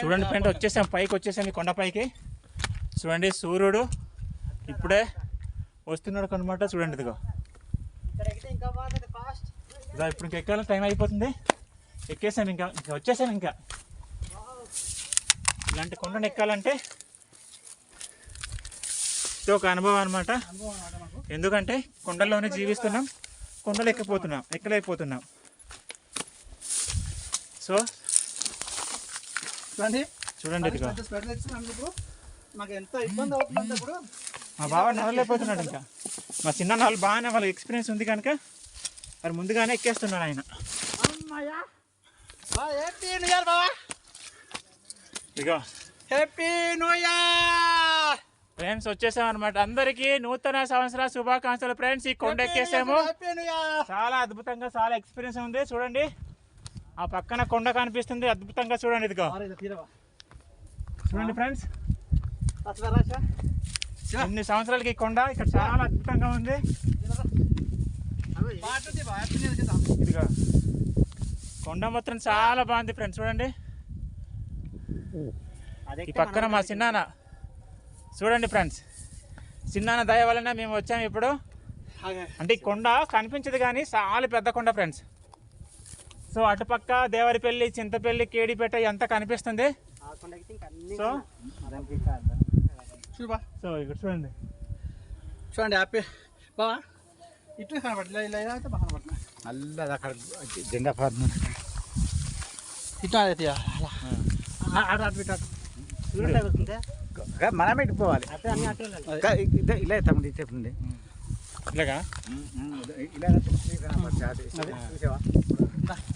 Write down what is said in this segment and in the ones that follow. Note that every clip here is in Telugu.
చూడండి ఫ్రెండ్, వచ్చేసాం పైకి, వచ్చేసాం ఈ కొండపైకి. చూడండి సూర్యుడు ఇప్పుడే వస్తున్నాడు అనమాట. చూడండి ఇదిగో ఇప్పుడు ఇంకా ఎక్కాలని టైం అయిపోతుంది. ఎక్కేసాం, ఇంకా వచ్చేసాం. ఇంకా ఇలాంటి కొండను ఎక్కాలంటే ఇది ఒక అనుభవం అనమాట. ఎందుకంటే కొండల్లోనే జీవిస్తున్నాం, కొండలు ఎక్కలేకపోతున్నాం. సో చూడండి ఇదిగో మాకు ఎంత ఇబ్బంది అవుతుంది. ఇప్పుడు మా బావ నడలేకపోతున్నాడు. ఇంకా మా చిన్న వాళ్ళు బాగానే వాళ్ళకి ఎక్స్పీరియన్స్ ఉంది కనుక మరి ముందుగానే ఎక్కేస్తున్నాడు ఆయన. ఇదిగో హ్యాపీ న్యూ ఇయర్ ఫ్రెండ్స్, వచ్చేసాం అనమాట. అందరికీ నూతన సంవత్సర శుభాకాంక్షలు ఫ్రెండ్స్. ఈ కొండ ఎక్కేసాము, చాలా అద్భుతంగా, చాలా ఎక్స్పీరియన్స్ ఉంది. చూడండి ఆ పక్కన కొండ కనిపిస్తుంది అద్భుతంగా. చూడండి ఇదిగో చూడండి ఫ్రెండ్స్, ఎన్ని సంవత్సరాలకి ఈ కొండ ఇక్కడ చాలా అద్భుతంగా ఉంది. ఇదిగో కొండ మొత్తం చాలా బాగుంది ఫ్రెండ్స్. చూడండి ఈ పక్కన మా చిన్నాన్న. చూడండి ఫ్రెండ్స్, చిన్నాన్న దయ వలన మేము వచ్చాము ఇప్పుడు. అంటే ఈ కొండ కనిపించదు కానీ చాలా పెద్ద కొండ ఫ్రెండ్స్. సో అటుపక్క దేవరిపల్లి, చింతపల్లి, కేడిపేట ఎంత కనిపిస్తుంది. సో ఇక్కడ చూడండి హ్యాపీ బావా. ఇటు కనపడలే, ఇలా అయితే బాగా కనపడుతుంది. అల్ల అక్కడ జెండా పారుతుంది. ఇటు అయితే మనమే ఇటుపోవాలి. ఇలా తమ్ముడు చెప్పండి. ఇలాగా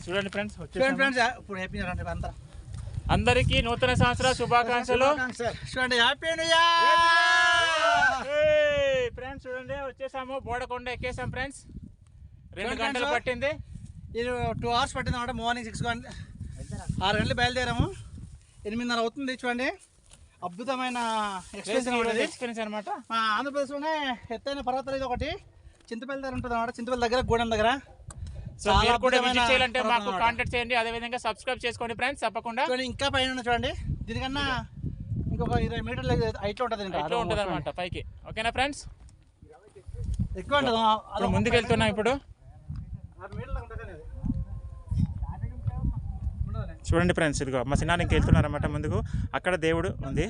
చూడండి ఫ్రెండ్స్, ఇప్పుడు హ్యాపీ అంతా అందరికీ నూతన సంవత్సర శుభాకాంక్షలు. చూడండి హ్యాపీ న్యూ ఇయర్ ఫ్రెండ్స్. చూడండి వచ్చేసాము, బోడకొండ ఎక్కేసాం ఫ్రెండ్స్. 2 గంటలు పట్టింది. ఇది 2 hours పట్టింది అన్నమాట. మార్నింగ్ 6 గంటలు బయలుదేరాము, 8:30 అవుతుంది. చూడండి అద్భుతమైన ఎక్స్పీరియన్స్ అనమాట. మా ఆంధ్రప్రదేశ్లోనే ఎత్తైన పర్వతం ఇది ఒకటి, చింతపల్లి దగ్గర ఉంటుంది అన్నమాట. చింతపల్లి దగ్గర, గూడెం దగ్గర. సో మీరు కూడా విజిట్ చేయాలంటే మాకు కాంటాక్ట్ చేయండి. అదే విధంగా సబ్స్క్రైబ్ చేసుకోండి ఫ్రెండ్స్ తప్పకుండా. ఇంకా పైన చూడండి, దీనికన్నా ఇంకొక 20 మీటర్ల హైట్ ఉంటుంది అనమాట పైకి. ఓకేనా ఫ్రెండ్స్, ఎక్కువ ఉంటుంది. ముందుకు వెళ్తున్నాం ఇప్పుడు. చూడండి ఫ్రెండ్స్, ఇదిగో మా చిన్న ఇంక వెళ్తున్నారన్నమాట ముందుకు. అక్కడ దేవుడు ఉంది,